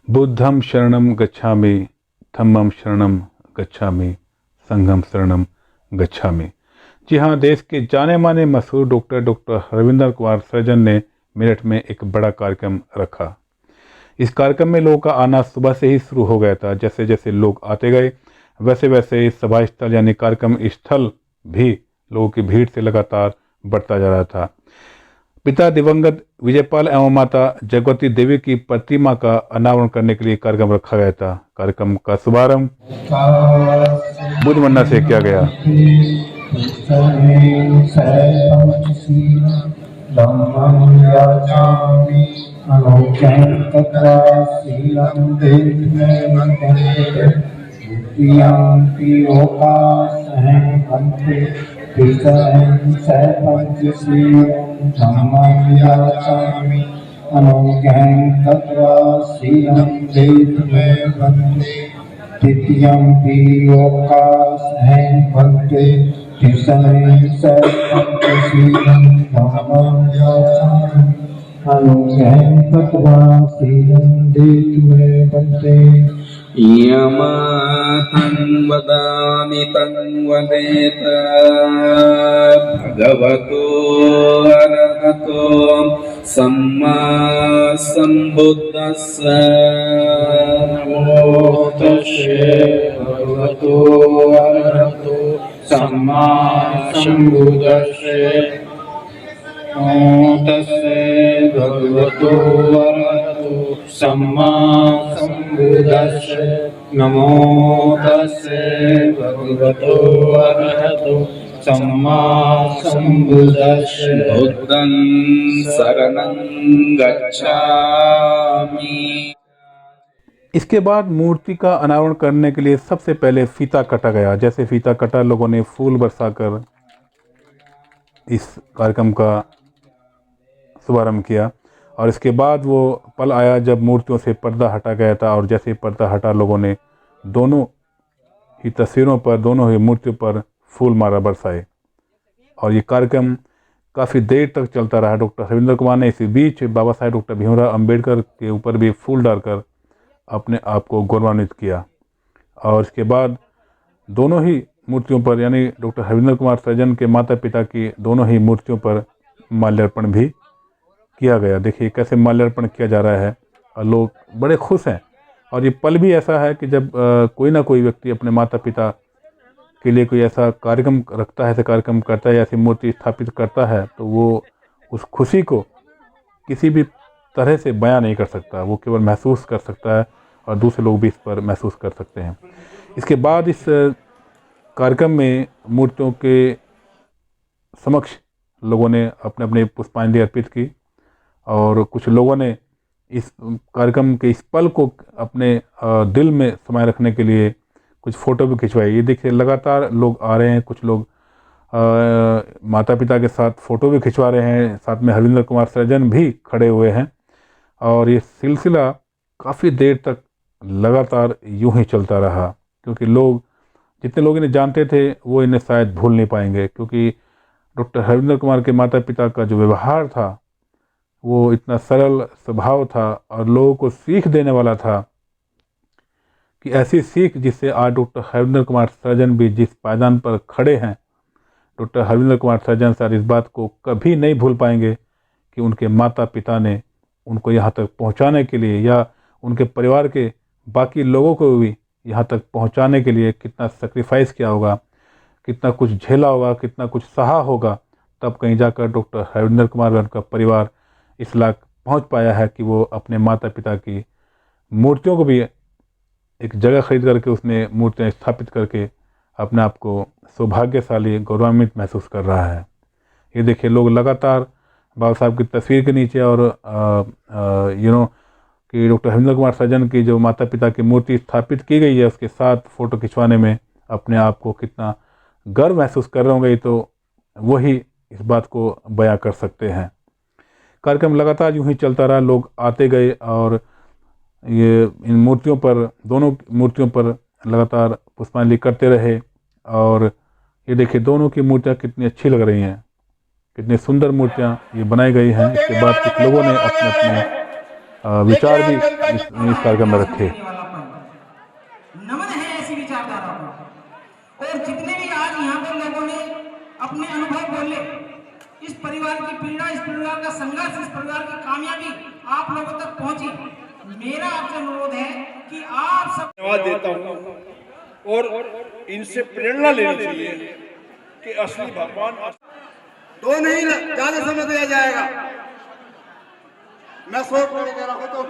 बुद्धं शरणं गच्छामि, धम्मं शरणं गच्छामि, संघं शरणं गच्छामि। जी हाँ, देश के जाने माने मशहूर डॉक्टर हरविंदर कुमार सृजन ने मेरठ में एक बड़ा कार्यक्रम रखा। इस कार्यक्रम में लोगों का आना सुबह से ही शुरू हो गया था। जैसे जैसे लोग आते गए वैसे वैसे सभा स्थल यानी कार्यक्रम स्थल भी लोगों की भीड़ से लगातार बढ़ता जा रहा था। पिता दिवंगत विजयपाल एवं माता जगवती देवी की प्रतिमा का अनावरण करने के लिए कार्यक्रम रखा गया था। कार्यक्रम का शुभारंभ बुद्ध मन्ना से किया गया। द्वितीयम्पि ओकासहं भक्ते तिसरं सर्वपञ्चशीलं धम्मं याचामि अनुज्ञां तत्वा शीलं देतु मे बन्ते। यमहं वदामि तं वदेत भगवतो अरहतो सम्मा सम्बुद्धस्स। नमो तस्से भगवतो अरहतो सम्मा सम्बुद्धस्से। नमो तस्से भगवतो अरहतो सम्मा सम्बुद्धस्से। नमो तस्से भगवतो अरहतो सम्मा सम्बुद्धस्से। बुद्धं शरणं गच्छामि। इसके बाद मूर्ति का अनावरण करने के लिए सबसे पहले फीता कटा गया। जैसे फीता कटा, लोगों ने फूल बरसाकर इस कार्यक्रम का शुभारंभ किया। और इसके बाद वो पल आया जब मूर्तियों से पर्दा हटा गया था, और जैसे ही पर्दा हटा लोगों ने दोनों ही तस्वीरों पर, दोनों ही मूर्तियों पर फूल माला बरसाए। और ये कार्यक्रम काफ़ी देर तक चलता रहा। डॉक्टर हरविंदर कुमार ने इसी बीच बाबा साहेब डॉक्टर भीमराव अम्बेडकर के ऊपर भी फूल डालकर अपने आप को गौरवान्वित किया। और इसके बाद दोनों ही मूर्तियों पर, यानी डॉक्टर हरविंदर कुमार सृजन के माता पिता की दोनों ही मूर्तियों पर माल्यार्पण भी किया गया। देखिए कैसे माल्यार्पण किया जा रहा है और लोग बड़े खुश हैं। और ये पल भी ऐसा है कि जब कोई ना कोई व्यक्ति अपने माता पिता के लिए कोई ऐसा कार्यक्रम रखता है, ऐसा कार्यक्रम करता है, ऐसी मूर्ति स्थापित करता है, तो वो उस खुशी को किसी भी तरह से बयां नहीं कर सकता। वो केवल महसूस कर सकता है और दूसरे लोग भी इस पर महसूस कर सकते हैं। इसके बाद इस कार्यक्रम में मूर्तियों के समक्ष लोगों ने अपने अपने पुष्पांजलि अर्पित की। और कुछ लोगों ने इस कार्यक्रम के इस पल को अपने दिल में समाये रखने के लिए कुछ फ़ोटो भी खिंचवाई। ये देखिए लगातार लोग आ रहे हैं, कुछ लोग माता पिता के साथ फ़ोटो भी खिंचवा रहे हैं, साथ में हरविंदर कुमार सृजन भी खड़े हुए हैं। और ये सिलसिला काफ़ी देर तक लगातार यूं ही चलता रहा, क्योंकि लोग, जितने लोग इन्हें जानते थे वो इन्हें शायद भूल नहीं पाएंगे, क्योंकि डॉक्टर हरविंदर कुमार के माता पिता का जो व्यवहार था वो इतना सरल स्वभाव था और लोगों को सीख देने वाला था कि ऐसी सीख जिससे आज डॉक्टर हरविंदर कुमार सृजन भी जिस पायदान पर खड़े हैं, डॉक्टर हरविंदर कुमार सृजन सर इस बात को कभी नहीं भूल पाएंगे कि उनके माता पिता ने उनको यहाँ तक पहुँचाने के लिए, या उनके परिवार के बाकी लोगों को भी यहाँ तक पहुँचाने के लिए कितना सेक्रीफाइस किया होगा, कितना कुछ झेला होगा, कितना कुछ सहा होगा, तब कहीं जाकर डॉक्टर हरविंदर कुमार और उनका परिवार इस लायक पहुँच पाया है कि वो अपने माता पिता की मूर्तियों को भी एक जगह खरीद करके उसने मूर्तियाँ स्थापित करके अपने आप को सौभाग्यशाली, गौरवान्वित महसूस कर रहा है। ये देखिए लोग लगातार बाबा साहब की तस्वीर के नीचे और कि डॉक्टर हरविंदर कुमार सृजन की जो माता पिता की मूर्ति स्थापित की गई है उसके साथ फ़ोटो खिंचवाने में अपने आप को कितना गर्व महसूस कर रहे होंगे, तो वही इस बात को बयां कर सकते हैं। कार्यक्रम लगातार यूं ही चलता रहा, लोग आते गए और ये इन मूर्तियों पर, दोनों मूर्तियों पर लगातार पुष्पांजलि करते रहे। और ये देखिए दोनों की मूर्तियाँ कितनी अच्छी लग रही हैं, कितनी सुंदर मूर्तियाँ ये बनाई गई हैं। इसके बाद कुछ लोगों ने अपने अपने विचार भी इस कार्यक्रम में रखे। नमन है ऐसी विचारधारा को। और जितने भी आज यहाँ पर लोगों ने अपने अनुभव बोले, इस परिवार की पीड़ा, इस परिवार का संघर्ष, इस परिवार की कामयाबी आप लोगों तक पहुंची। मेरा आपसे अनुरोध है कि आप सब धन्यवाद देता हूँ और इनसे प्रेरणा लेनी चाहिए कि असली भगवान तो नहीं ज्यादा समय दिया जाएगा। मैं सोच कह रहा हूं तो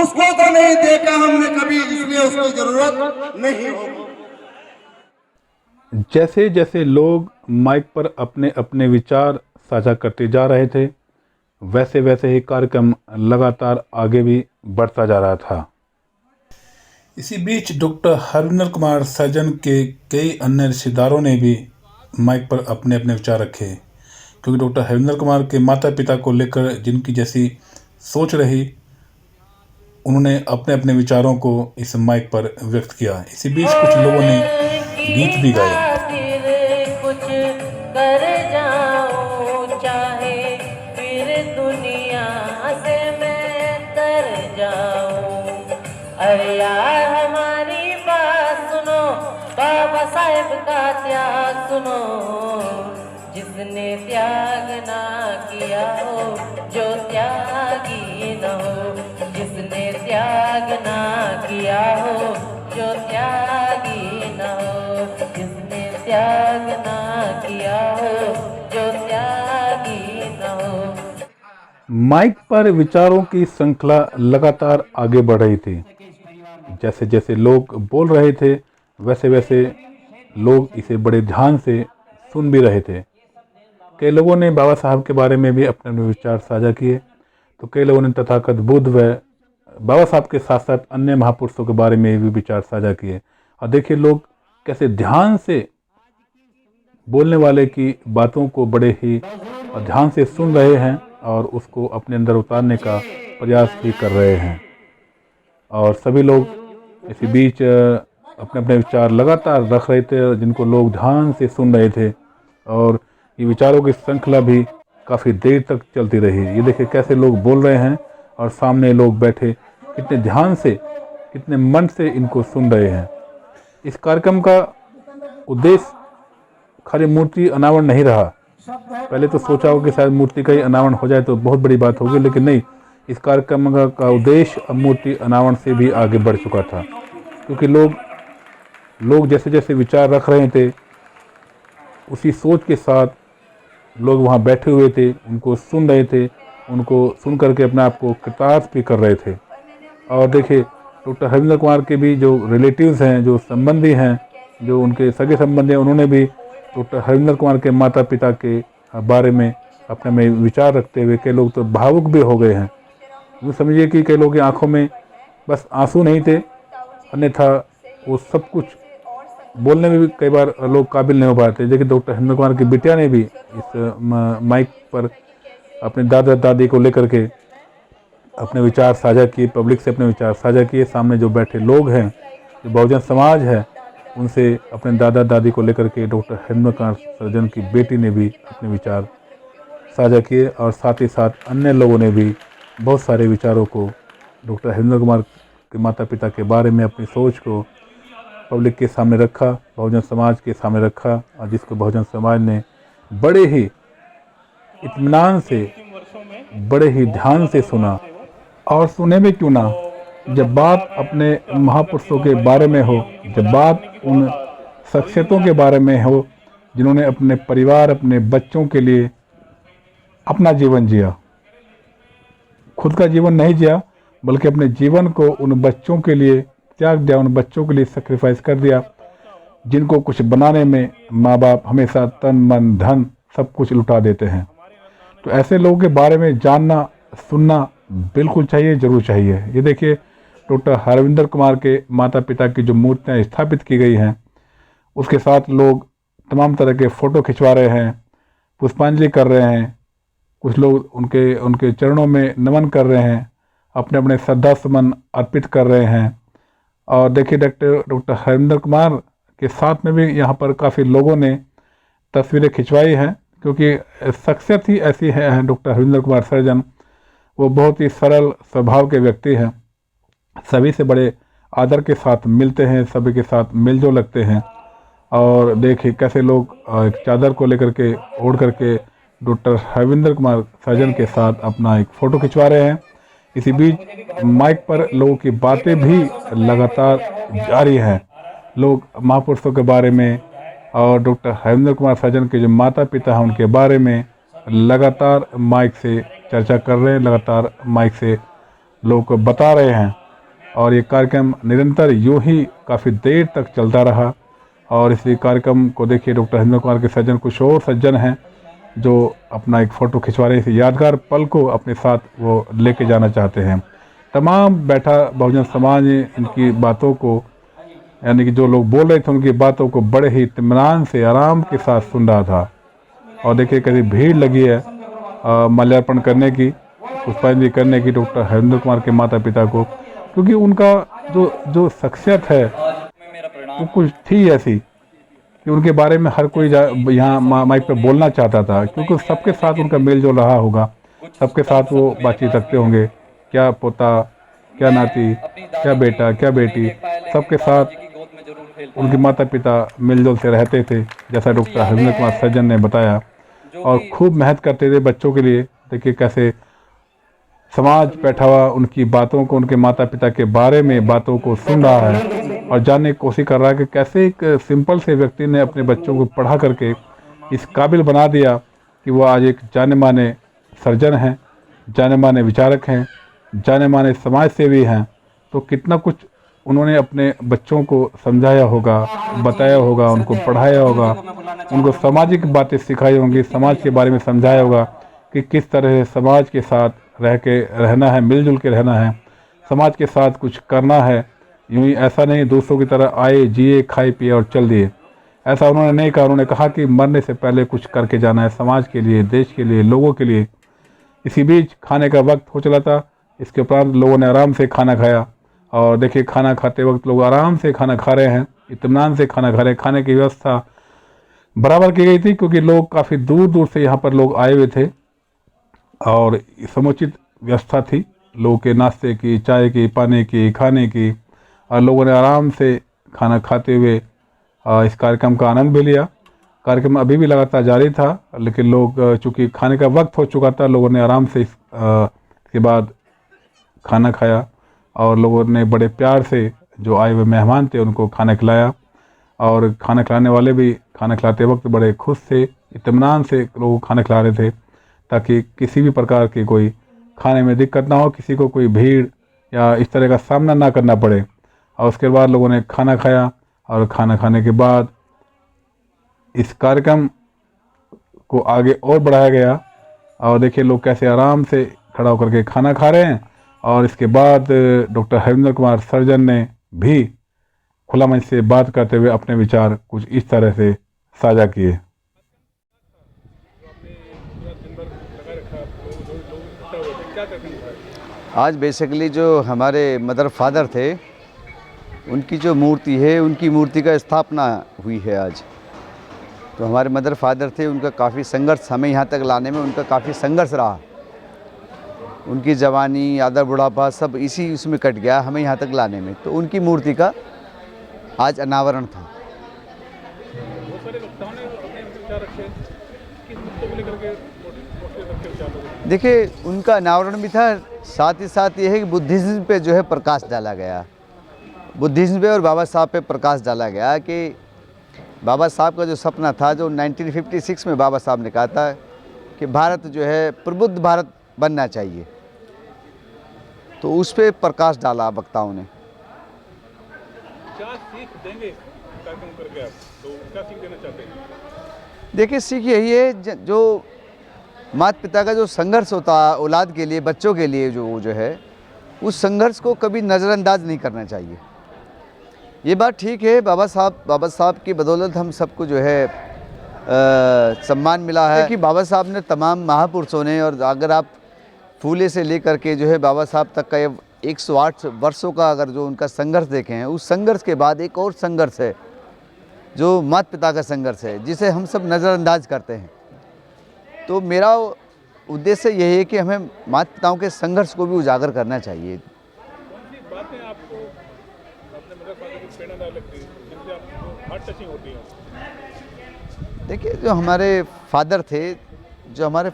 उसको तो नहीं देखा हमने कभी, इसलिए उसकी जरूरत नहीं होगी। जैसे जैसे लोग माइक पर अपने अपने विचार साझा करते जा रहे थे, वैसे वैसे ही कार्यक्रम लगातार आगे भी बढ़ता जा रहा था। इसी बीच डॉक्टर हरविंदर कुमार सर्जन के कई अन्य रिश्तेदारों ने भी माइक पर अपने अपने विचार रखे, क्योंकि डॉक्टर हरविंदर कुमार के माता पिता को लेकर जिनकी जैसी सोच रही, उन्होंने अपने अपने विचारों को इस माइक पर व्यक्त किया। इसी बीच कुछ लोगों ने गीत भी गाए। कुछ कर जाऊं चाहे फिर दुनिया से मैं तर जाऊं। अरे यार हमारी बात सुनो, बाबा साहेब का त्याग सुनो। जिसने त्याग ना किया हो जो त्यागी न हो, जिसने त्याग ना किया हो जो त्यागी न हो, जिसने त्याग ना किया हो जो त्यागी न हो। माइक पर विचारों की श्रृंखला लगातार आगे बढ़ रही थी। जैसे जैसे लोग बोल रहे थे, वैसे वैसे लोग इसे बड़े ध्यान से सुन भी रहे थे। कई लोगों ने बाबा साहब के बारे में भी अपने अपने विचार साझा किए, तो कई लोगों ने तथागत बुद्ध व बाबा साहब के साथ साथ अन्य महापुरुषों के बारे में भी विचार साझा किए। और देखिए लोग कैसे ध्यान से बोलने वाले की बातों को बड़े ही ध्यान से सुन रहे हैं और उसको अपने अंदर उतारने का प्रयास भी कर रहे हैं। और सभी लोग इसी बीच अपने अपने विचार लगातार रख रहे थे, जिनको लोग ध्यान से सुन रहे थे। और ये विचारों की श्रृंखला भी काफ़ी देर तक चलती रही। ये देखिए कैसे लोग बोल रहे हैं और सामने लोग बैठे कितने ध्यान से, कितने मन से इनको सुन रहे हैं। इस कार्यक्रम का उद्देश्य खाली मूर्ति अनावरण नहीं रहा। पहले तो सोचा हो कि शायद मूर्ति का ही अनावरण हो जाए तो बहुत बड़ी बात होगी, लेकिन नहीं, इस कार्यक्रम का उद्देश्य अब मूर्ति अनावरण से भी आगे बढ़ चुका था। क्योंकि लोग जैसे जैसे विचार रख रहे थे, उसी सोच के साथ लोग वहाँ बैठे हुए थे, उनको सुन रहे थे, उनको सुन करके अपने आप को कृतार्थ भी कर रहे थे। और देखिए डॉक्टर हरविंदर कुमार के भी जो रिलेटिव्स हैं, जो संबंधी हैं, जो उनके सगे संबंधी हैं, उन्होंने भी डॉक्टर हरविंदर कुमार के माता पिता के बारे में अपने में विचार रखते हुए कई लोग तो भावुक भी हो गए हैं। यूँ समझिए कि कई लोगों की आंखों में बस आंसू नहीं थे, अन्यथा वो सब कुछ बोलने में भी कई बार लोग काबिल नहीं हो पाते। देखिए डॉक्टर हरविंदर कुमार की बिटिया ने भी इस माइक पर अपने दादा दादी को लेकर के अपने विचार साझा किए, पब्लिक से अपने विचार साझा किए। सामने जो बैठे लोग हैं, जो बहुजन समाज है, उनसे अपने दादा दादी को लेकर के डॉक्टर हरविंदर कुमार सर्जन की बेटी ने भी अपने विचार साझा किए। और साथ ही साथ अन्य लोगों ने भी बहुत सारे विचारों को डॉक्टर हरविंदर कुमार के माता पिता के बारे में अपनी सोच को पब्लिक के सामने रखा, बहुजन समाज के सामने रखा, और जिसको बहुजन समाज ने बड़े ही इत्मीनान से, बड़े ही ध्यान से सुना। और सुने में क्यों ना, जब बात अपने महापुरुषों के बारे में हो, जब बात उन शख्सियतों के बारे में हो जिन्होंने अपने परिवार, अपने बच्चों के लिए अपना जीवन जिया, खुद का जीवन नहीं जिया बल्कि अपने जीवन को उन बच्चों के लिए त्याग दिया, उन बच्चों के लिए सेक्रीफाइस कर दिया, जिनको कुछ बनाने में माँ बाप हमेशा तन मन धन सब कुछ लुटा देते हैं। तो ऐसे लोगों के बारे में जानना, सुनना बिल्कुल चाहिए, जरूर चाहिए। ये देखिए डॉक्टर हरविंदर कुमार के माता पिता की जो मूर्तियाँ स्थापित की गई हैं, उसके साथ लोग तमाम तरह के फ़ोटो खिंचवा रहे हैं, पुष्पांजलि कर रहे हैं, कुछ लोग उनके चरणों में नमन कर रहे हैं, अपने अपने श्रद्धा सुमन अर्पित कर रहे हैं। और देखिए डॉक्टर हरविंदर कुमार के साथ में भी यहाँ पर काफ़ी लोगों ने तस्वीरें खिंचवाई हैं, क्योंकि शख्सियत ही ऐसी है डॉक्टर हरिंदर कुमार सर्जन। वो बहुत ही सरल स्वभाव के व्यक्ति हैं, सभी से बड़े आदर के साथ मिलते हैं, सभी के साथ मिलजुल लगते हैं। और देखिए कैसे लोग एक चादर को लेकर के ओढ़ करके डॉक्टर हरविंदर कुमार सर्जन के साथ अपना एक फ़ोटो खिंचवा रहे हैं। इसी बीच माइक पर लोगों की बातें भी लगातार जारी हैं। लोग महापुरुषों के बारे में और डॉक्टर हरविंदर कुमार सर्जन के जो माता पिता हैं उनके बारे में लगातार माइक से चर्चा कर रहे हैं, लगातार माइक से लोगों को बता रहे हैं। और ये कार्यक्रम निरंतर यूं ही काफ़ी देर तक चलता रहा। और इसी कार्यक्रम को देखिए डॉक्टर हरविंदर कुमार के सज्जन कुछ और सज्जन हैं जो अपना एक फ़ोटो खिंचवा रहे हैं। इस यादगार पल को अपने साथ वो लेके जाना चाहते हैं। तमाम बैठा बहुजन समाज इनकी बातों को, यानी कि जो लोग बोल रहे थे उनकी बातों को बड़े ही इत्मीनान से आराम के साथ सुन रहा था। और देखिए कैसी भीड़ लगी है माल्यार्पण करने की, पुष्पांजलि करने की डॉक्टर हरविंदर कुमार के माता पिता को, क्योंकि उनका जो शख्सियत है वो कुछ थी ऐसी कि उनके बारे में हर कोई यहाँ माइक पर बोलना चाहता था, क्योंकि सबके साथ उनका मेल जोल रहा होगा, सबके साथ वो बातचीत रखते होंगे, क्या पोता, क्या नाती, क्या बेटा, क्या बेटी, सबके साथ उनके माता पिता मिलजुल से रहते थे, जैसा डॉक्टर हरविंदर कुमार सर्जन ने बताया। और खूब मेहनत करते थे बच्चों के लिए। देखिए कैसे समाज बैठा हुआ उनकी बातों को, उनके माता पिता के बारे में बातों को सुन रहा है और जानने की कोशिश कर रहा है कि कैसे एक सिंपल से व्यक्ति ने अपने बच्चों को पढ़ा करके इस काबिल बना दिया कि वो आज एक जाने माने सर्जन हैं, जाने माने विचारक हैं, जाने माने समाज सेवी हैं। तो कितना कुछ उन्होंने अपने बच्चों को समझाया होगा, बताया होगा, उनको पढ़ाया होगा, उनको सामाजिक बातें सिखाई होंगी, समाज के बारे में समझाया होगा कि किस तरह से समाज के साथ रह के रहना है, मिलजुल के रहना है, समाज के साथ कुछ करना है। यूं ही ऐसा नहीं दूसरों की तरह आए, जिए, खाए पिए और चल दिए, ऐसा उन्होंने नहीं कहा। उन्होंने कहा कि मरने से पहले कुछ करके जाना है, समाज के लिए, देश के लिए, लोगों के लिए। इसी बीच खाने का वक्त हो चला था। इसके उपरांत लोगों ने आराम से खाना खाया। और देखिए खाना खाते वक्त लोग आराम से खाना खा रहे हैं, इत्मीनान से खाना खा रहे हैं। खाने की व्यवस्था बराबर की गई थी, क्योंकि लोग काफ़ी दूर दूर से यहाँ पर लोग आए हुए थे और समुचित व्यवस्था थी लोगों के नाश्ते की, चाय की, पानी की, खाने की। और लोगों ने आराम से खाना खाते हुए इस कार्यक्रम का आनंद भी लिया। कार्यक्रम अभी भी लगातार जारी था, लेकिन लोग चूँकि खाने का वक्त हो चुका था, लोगों ने आराम से इसके बाद खाना खाया और लोगों ने बड़े प्यार से जो आए हुए मेहमान थे उनको खाना खिलाया। और खाना खिलाने वाले भी खाना खिलाते वक्त बड़े खुश थे, इत्मीनान से लोगों को खाना खिला रहे थे, ताकि किसी भी प्रकार की कोई खाने में दिक्कत ना हो, किसी को कोई भीड़ या इस तरह का सामना ना करना पड़े। और उसके बाद लोगों ने खाना खाया और खाना खाने के बाद इस कार्यक्रम को और बढ़ाया गया। और देखिए लोग कैसे आराम से खड़ा होकर के खाना खा रहे हैं। और इसके बाद डॉक्टर हरविंदर कुमार सर्जन ने भी खुला मंच से बात करते हुए अपने विचार कुछ इस तरह से साझा किए। आज बेसिकली जो हमारे मदर फादर थे उनकी जो मूर्ति है, उनकी मूर्ति का स्थापना हुई है आज। तो हमारे मदर फादर थे, उनका काफ़ी संघर्ष, हमें यहाँ तक लाने में उनका काफ़ी संघर्ष रहा। उनकी जवानी, आधा बुढ़ापा सब इसी उसमें कट गया हमें यहाँ तक लाने में। तो उनकी मूर्ति का आज अनावरण था। देखिए उनका अनावरण भी था, साथ ही साथ ये है कि बुद्धिज़्म पे जो है प्रकाश डाला गया, बुद्धिज़्म पे और बाबा साहब पे प्रकाश डाला गया कि बाबा साहब का जो सपना था, जो 1956 में बाबा साहब ने कहा था कि भारत जो है प्रबुद्ध भारत बनना चाहिए, तो उस पर प्रकाश डाला वक्ताओं ने। क्या सीख देंगे कार्यक्रम करके आप? तो क्या सीख देना चाहते हैं? देखिए सीख यही है, जो माता पिता का जो संघर्ष होता है औलाद के लिए, बच्चों के लिए, जो है उस संघर्ष को कभी नज़रअंदाज नहीं करना चाहिए। ये बात ठीक है, बाबा साहब की बदौलत हम सबको जो है सम्मान मिला है कि बाबा साहब ने, तमाम महापुरुषों ने, और अगर आप फूले से लेकर के जो है बाबा साहब तक का ये 108 वर्षों का अगर जो उनका संघर्ष देखें हैं, उस संघर्ष के बाद एक और संघर्ष है जो माता पिता का संघर्ष है, जिसे हम सब नज़रअंदाज करते हैं। तो मेरा उद्देश्य यही है कि हमें माता पिताओं के संघर्ष को भी उजागर करना चाहिए। बातें आपको अपने मदर फादर की प्रेरणादायक लगती है, जिनसे आपको हार्ट टचिंग होती है? देखिए, जो हमारे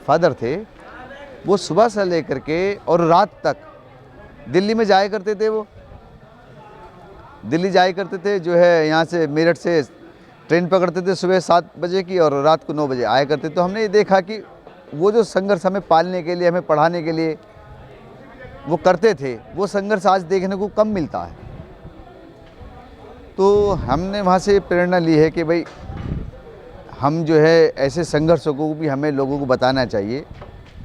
फादर थे वो सुबह से लेकर के और रात तक दिल्ली में जाया करते थे। वो दिल्ली जाया करते थे, जो है यहाँ से मेरठ से ट्रेन पकड़ते थे सुबह 7 बजे की और रात को 9 बजे आया करते। तो हमने ये देखा कि वो जो संघर्ष हमें पालने के लिए, हमें पढ़ाने के लिए वो करते थे, वो संघर्ष आज देखने को कम मिलता है। तो हमने वहाँ से प्रेरणा ली है कि भाई हम जो है ऐसे संघर्षों को भी हमें लोगों को बताना चाहिए।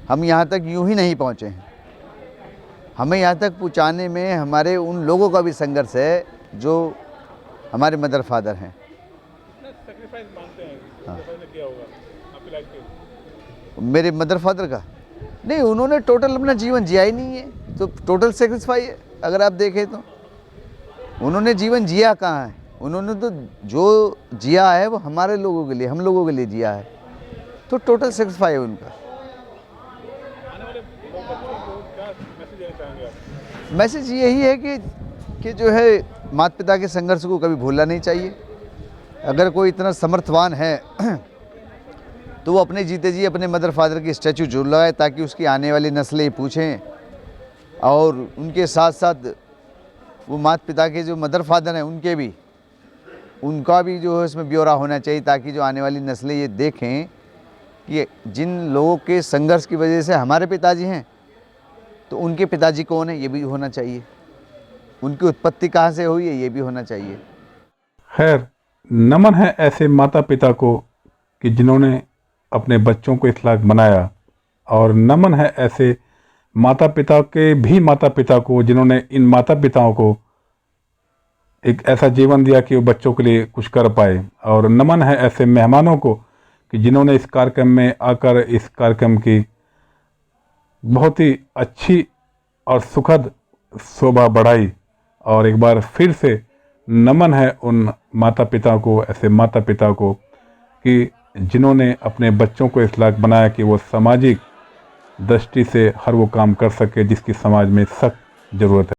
हम यहाँ तक यूं ही नहीं पहुँचे हैं, हमें यहाँ तक पहुँचाने में हमारे उन लोगों का भी संघर्ष है जो हमारे मदर फादर हैं। सैक्रिफाइस मानते हैं ने किया होगा आपकी लाइफ के? मेरे मदर फादर का नहीं, उन्होंने टोटल अपना जीवन जिया ही नहीं है, तो टोटल सेक्रीफाई है। अगर आप देखें तो उन्होंने जीवन जिया कहाँ है? उन्होंने तो जो जिया है वो हमारे लोगों के लिए, हम लोगों के लिए जिया है, तो टोटल सेक्रीफाई है उनका। आने वाले बच्चों को क्या मैसेज देना चाहेंगे आप? मैसेज यही है कि जो है माता पिता के संघर्ष को कभी भूलना नहीं चाहिए। अगर कोई इतना समर्थवान है तो वो अपने जीते जी अपने मदर फादर की स्टैचू जरूर लगाए, ताकि उसकी आने वाली नस्लें पूछें, और उनके साथ साथ वो माता पिता के जो मदर फादर हैं उनका भी जो है इसमें ब्यौरा होना चाहिए, ताकि जो आने वाली नस्लें ये देखें कि जिन लोगों के संघर्ष की वजह से हमारे पिताजी हैं, तो उनके पिताजी कौन है ये भी होना चाहिए, उनकी उत्पत्ति कहाँ से हुई है ये भी होना चाहिए। खैर, नमन है ऐसे माता पिता को कि जिन्होंने अपने बच्चों को इस लायक बनाया, और नमन है ऐसे माता पिता के भी माता पिता को जिन्होंने इन माता पिताओं को एक ऐसा जीवन दिया कि वो बच्चों के लिए कुछ कर पाए। और नमन है ऐसे मेहमानों को कि जिन्होंने इस कार्यक्रम में आकर इस कार्यक्रम की बहुत ही अच्छी और सुखद शोभा बढ़ाई। और एक बार फिर से नमन है उन माता पिता को, ऐसे माता पिता को कि जिन्होंने अपने बच्चों को इस लायक बनाया कि वो सामाजिक दृष्टि से हर वो काम कर सके जिसकी समाज में सख्त ज़रूरत है।